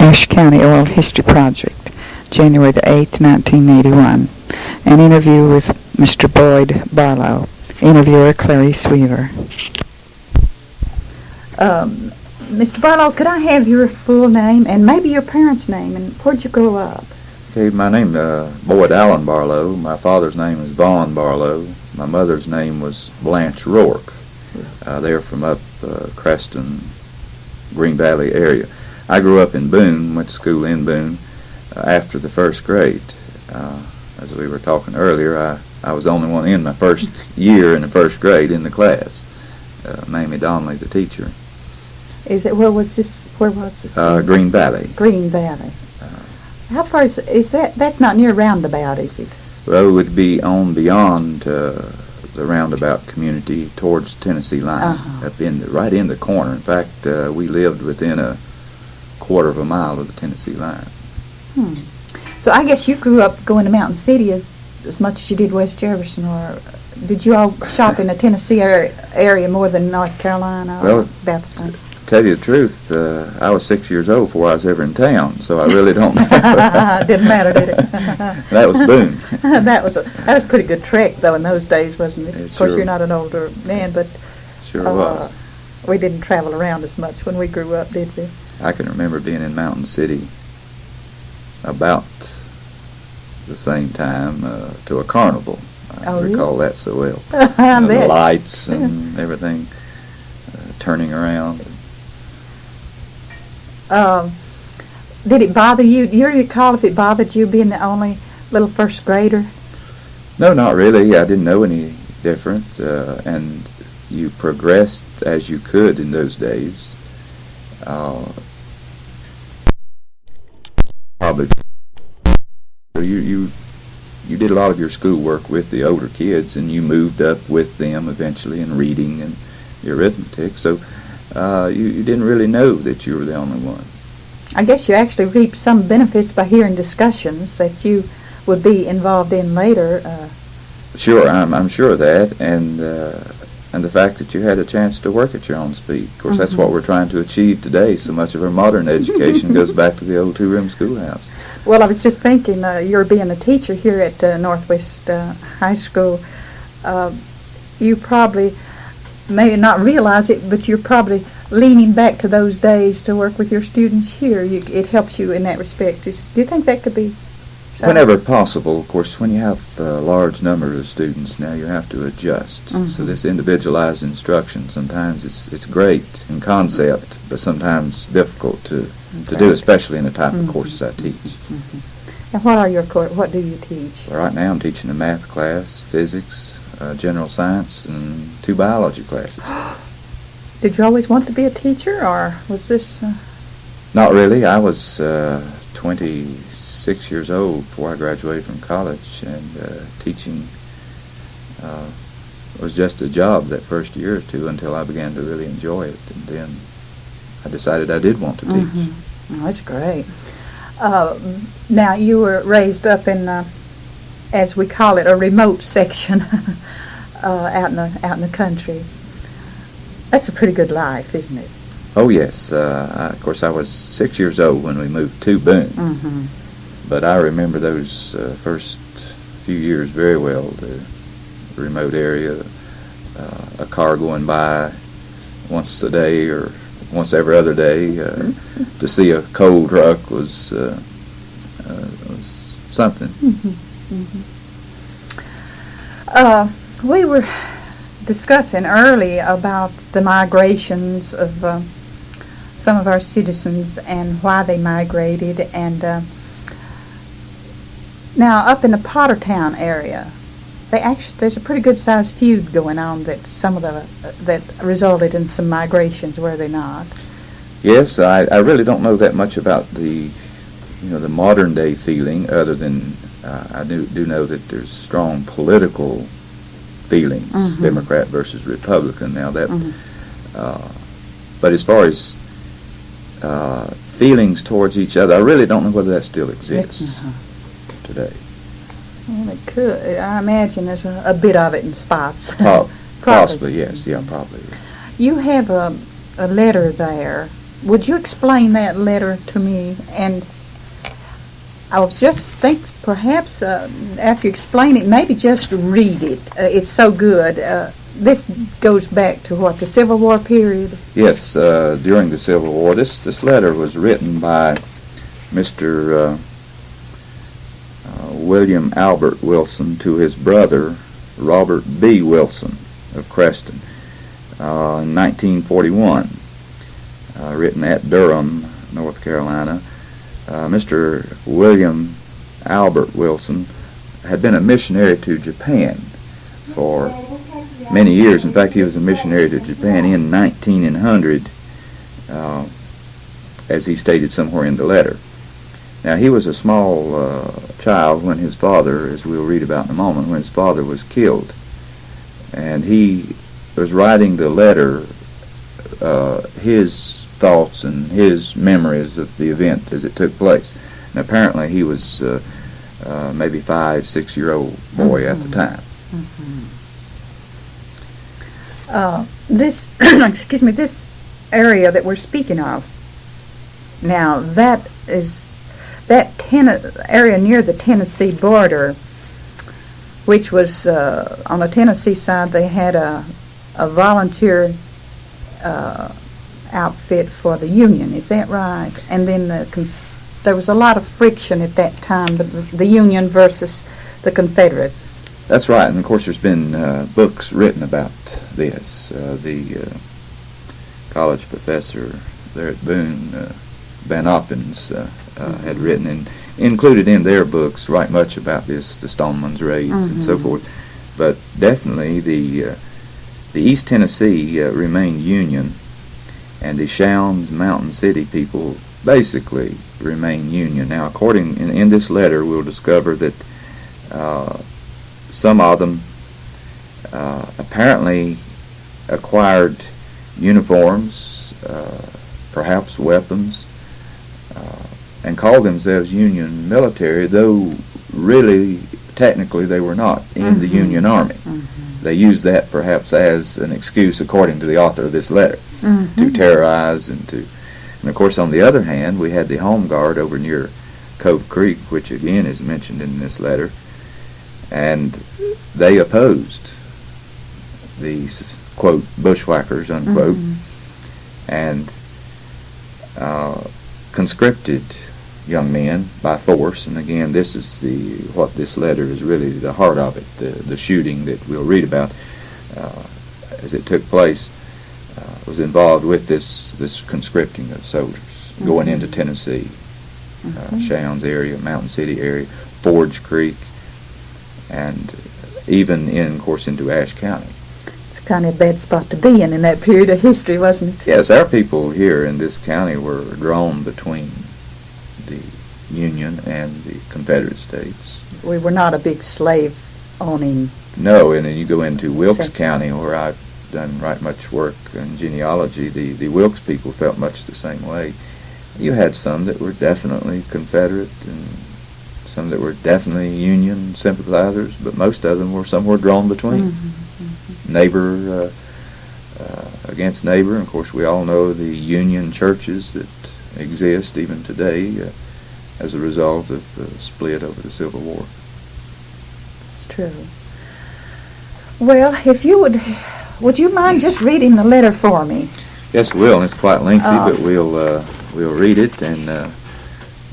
Ashe County Oral History Project, January the 8th, 1981. An interview with Mr. Boyd Barlow. Interviewer Clarice Weaver. Mr. Barlow, could I have your full name and maybe your parents' name, and where'd you grow up? Okay, my name is Boyd Allen Barlow. My father's name is Vaughn Barlow. My mother's name was Blanche Rourke. They're from up Creston, Green Valley area. I grew up in Boone, went to school in Boone after the first grade. As we were talking earlier, I was the only one in my first year in the first grade in the class. Mamie Donnelly, the teacher. Where was this? Green Valley. Green Valley. How far is that? That's not near Roundabout, is it? Well, it would be on beyond the Roundabout community towards the Tennessee line, up right in the corner. In fact, we lived within a quarter of a mile of the Tennessee line. So I guess you grew up going to Mountain City as much as you did West Jefferson, or did you all shop in the Tennessee area more than North Carolina? Well, about the same? To tell you the truth, I was 6 years old before I was ever in town, so I really don't know. Didn't matter, did it? That was Boone. that was a pretty good trek, though, in those days, wasn't it? Of course, you're not an older man, but sure was. We didn't travel around as much when we grew up, did we? I can remember being in Mountain City about the same time to a carnival. I recall that so well. The lights and everything turning around. Did it bother you? Do you recall if it bothered you being the only little first grader? No, not really. I didn't know any different, and you progressed as you could in those days. Probably you did a lot of your schoolwork with the older kids, and you moved up with them eventually in reading and the arithmetic. So you didn't really know that you were the only one. I guess you actually reaped some benefits by hearing discussions that you would be involved in later. Sure, I'm sure of that, and the fact that you had a chance to work at your own speed. Of course, that's what we're trying to achieve today. So much of our modern education goes back to the old two-room schoolhouse. Well, I was just thinking, you're being a teacher here at Northwest High School. You probably may not realize it, but you're probably leaning back to those days to work with your students here. It helps you in that respect. Do you think that could be so? Whenever possible. Of course, when you have large numbers of students now, you have to adjust. So this individualized instruction, sometimes it's great in concept, but sometimes difficult to do, especially in the type of courses I teach. And what do you teach? Well, right now I'm teaching a math class, physics, general science, and 2 biology classes. Did you always want to be a teacher, or was this... Not really. I was 26 years old before I graduated from college, and teaching was just a job that first year or two until I began to really enjoy it, and then I decided I did want to teach. Oh, that's great. Now, you were raised up in, as we call it, a remote section out in the country. That's a pretty good life, isn't it? Oh, yes. Of course, I was 6 years old when we moved to Boone. But I remember those first few years very well, the remote area, a car going by once a day or once every other day. To see a coal truck was something. We were discussing early about the migrations of some of our citizens and why they migrated, and now up in the Pottertown area, there's a pretty good sized feud going on that that resulted in some migrations, were they not? Yes, I really don't know that much about the modern day feeling, other than I do know that there's strong political feelings, Democrat versus Republican. Now that, but as far as feelings towards each other, I really don't know whether that still exists today. Well, it could. I imagine there's a bit of it in spots. Possibly, yes. Yeah, probably. You have a letter there would you explain that letter to me? And I was just think perhaps after you explain it, maybe just read it. It's so good. This goes back to what, the Civil War period? Yes, during the Civil War. This letter was written by Mr. William Albert Wilson to his brother, Robert B. Wilson of Creston, in 1941, written at Durham, North Carolina. Mr. William Albert Wilson had been a missionary to Japan for many years. In fact, he was a missionary to Japan in 1900, as he stated somewhere in the letter. Now, he was a small child when his father, as we'll read about in a moment, when his father was killed. And he was writing the letter, his thoughts and his memories of the event as it took place. And apparently he was maybe 5, 6-year-old boy at the time. This, excuse me, this area that we're speaking of, now that is, that area near the Tennessee border, which was on the Tennessee side, they had a volunteer outfit for the Union. Is that right? And then there was a lot of friction at that time, the Union versus the Confederates. That's right, and of course there's been books written about this. The college professor there at Boone, Van Oppens, had written and included in their books right much about this, the Stoneman's raids and so forth. But definitely the East Tennessee remained Union, and the Shounds Mountain City people basically remain Union. Now, according in this letter, we'll discover that some of them apparently acquired uniforms, perhaps weapons, and called themselves Union military, though really, technically, they were not in the Union Army. They used that perhaps as an excuse, according to the author of this letter, to terrorize and of course, on the other hand, we had the Home Guard over near Cove Creek, which again is mentioned in this letter, and they opposed these, quote, bushwhackers, unquote, and conscripted young men by force. And again, this is what this letter is really the heart of it, the shooting that we'll read about as it took place was involved with this conscripting of soldiers going into Tennessee, Shounds area, Mountain City area, Forge Creek, and even of course, into Ashe County. It's kind of a bad spot to be in that period of history, wasn't it? Yes, our people here in this county were drawn between the Union and the Confederate States. We were not a big slave-owning. No, and then you go into Wilkes County, where I've done right much work in genealogy. The Wilkes people felt much the same way. You had some that were definitely Confederate and some that were definitely Union sympathizers, but most of them were somewhere drawn between. Neighbor against neighbor. And of course, we all know the Union churches that exist even today as a result of the split over the Civil War. It's true. Well, if you would you mind just reading the letter for me? Yes, we will. And it's quite lengthy, but we'll read it, and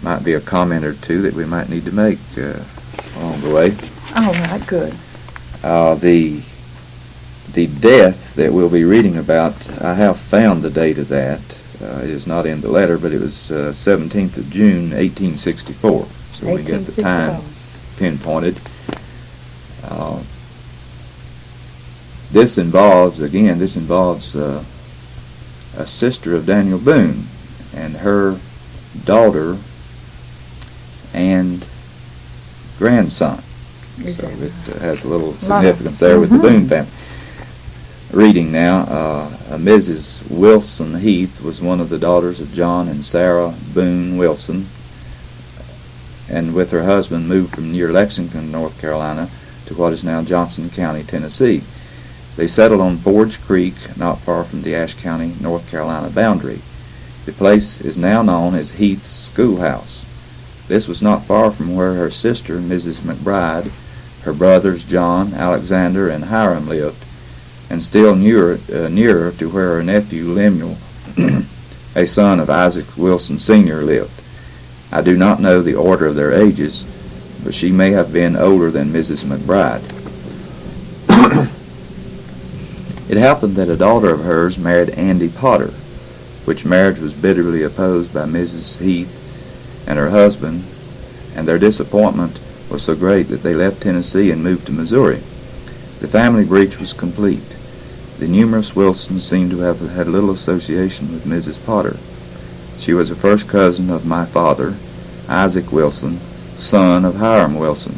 might be a comment or two that we might need to make along the way. All right, good. The death that we'll be reading about, I have found the date of that. It is not in the letter, but it was 17th of June, 1864. So we get the time pinpointed. This involves a sister of Daniel Boone and her daughter and grandson. So it has a little significance there with the Boone family. Reading now, Mrs. Wilson Heath was one of the daughters of John and Sarah Boone Wilson, and with her husband moved from near Lexington, North Carolina, to what is now Johnson County, Tennessee. They settled on Forge Creek, not far from the Ashe County, North Carolina boundary. The place is now known as Heath's Schoolhouse. This was not far from where her sister, Mrs. McBride, her brothers John, Alexander, and Hiram lived, and still nearer to where her nephew Lemuel, a son of Isaac Wilson Sr., lived. I do not know the order of their ages, but she may have been older than Mrs. McBride. It happened that a daughter of hers married Andy Potter, which marriage was bitterly opposed by Mrs. Heath and her husband, and their disappointment was so great that they left Tennessee and moved to Missouri. The family breach was complete. The numerous Wilsons seem to have had little association with Mrs. Potter. She was a first cousin of my father, Isaac Wilson, son of Hiram Wilson.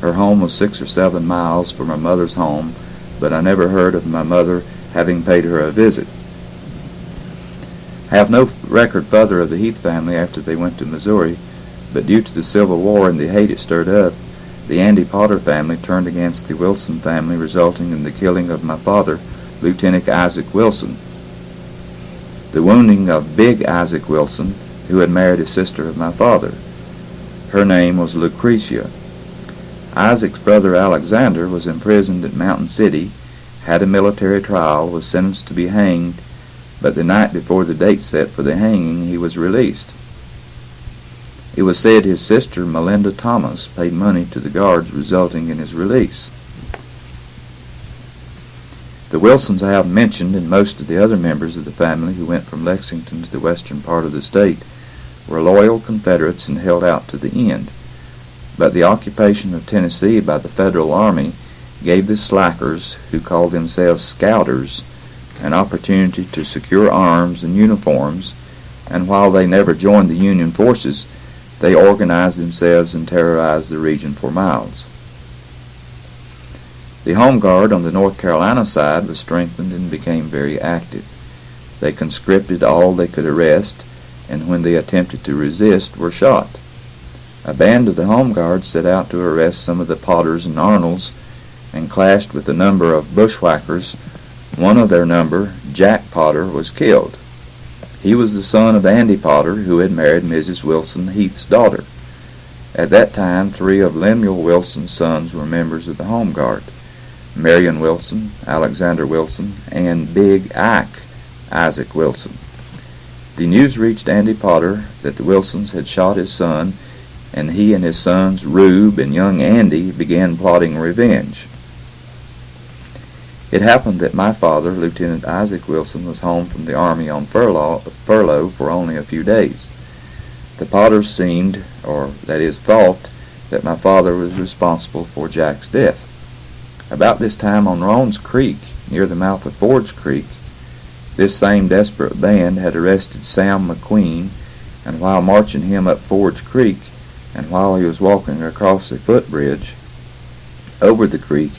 Her home was 6 or 7 miles from her mother's home, but I never heard of my mother having paid her a visit. I have no record further of the Heath family after they went to Missouri, but due to the Civil War and the hate it stirred up, the Andy Potter family turned against the Wilson family, resulting in the killing of my father, Lieutenant Isaac Wilson, the wounding of Big Isaac Wilson, who had married a sister of my father. Her name was Lucretia. Isaac's brother Alexander was imprisoned at Mountain City, had a military trial, was sentenced to be hanged, but the night before the date set for the hanging, he was released. It was said his sister, Melinda Thomas, paid money to the guards, resulting in his release. The Wilsons I have mentioned, and most of the other members of the family who went from Lexington to the western part of the state, were loyal Confederates and held out to the end. But the occupation of Tennessee by the Federal Army gave the slackers, who called themselves scouters, an opportunity to secure arms and uniforms, and while they never joined the Union forces, they organized themselves and terrorized the region for miles. The Home Guard on the North Carolina side was strengthened and became very active. They conscripted all they could arrest, and when they attempted to resist, were shot. A band of the Home Guard set out to arrest some of the Potters and Arnolds, and clashed with a number of bushwhackers. One of their number, Jack Potter, was killed. He was the son of Andy Potter, who had married Mrs. Wilson Heath's daughter. At that time, 3 of Lemuel Wilson's sons were members of the Home Guard: Marion Wilson, Alexander Wilson, and Big Ike, Isaac Wilson. The news reached Andy Potter that the Wilsons had shot his son, and he and his sons, Rube and young Andy, began plotting revenge. It happened that my father, Lieutenant Isaac Wilson, was home from the Army on furlough for only a few days. The Potters seemed, or that is thought, that my father was responsible for Jack's death. About this time on Roan's Creek, near the mouth of Forge Creek, this same desperate band had arrested Sam McQueen, and while marching him up Forge Creek, and while he was walking across a footbridge over the creek,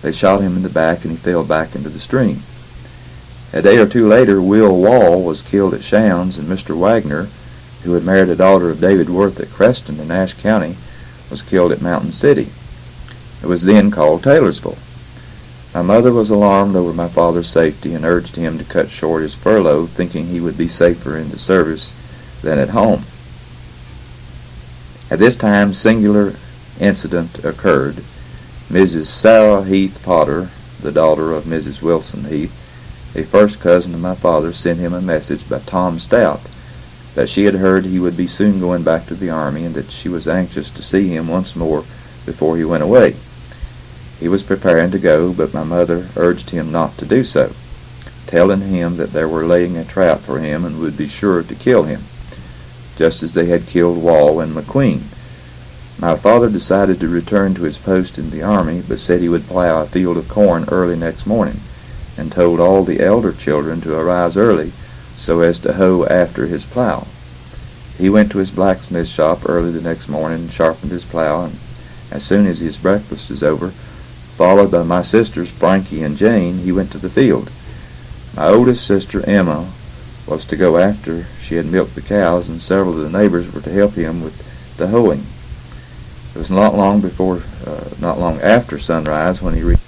they shot him in the back and he fell back into the stream. A day or two later, Will Wall was killed at Shounds, and Mr. Wagner, who had married a daughter of David Worth at Creston in Ashe County, was killed at Mountain City. It was then called Taylorsville. My mother was alarmed over my father's safety and urged him to cut short his furlough, thinking he would be safer in the service than at home. At this time, singular incident occurred. Mrs. Sarah Heath Potter, the daughter of Mrs. Wilson Heath, a first cousin of my father, sent him a message by Tom Stout that she had heard he would be soon going back to the Army and that she was anxious to see him once more before he went away. He was preparing to go, but my mother urged him not to do so, telling him that they were laying a trap for him and would be sure to kill him, just as they had killed Wall and McQueen. My father decided to return to his post in the Army, but said he would plow a field of corn early next morning, and told all the elder children to arise early so as to hoe after his plow. He went to his blacksmith shop early the next morning and sharpened his plow, and as soon as his breakfast was over, followed by my sisters Frankie and Jane, he went to the field. My oldest sister, Emma, was to go after she had milked the cows, and several of the neighbors were to help him with the hoeing. It was not long after sunrise when he reached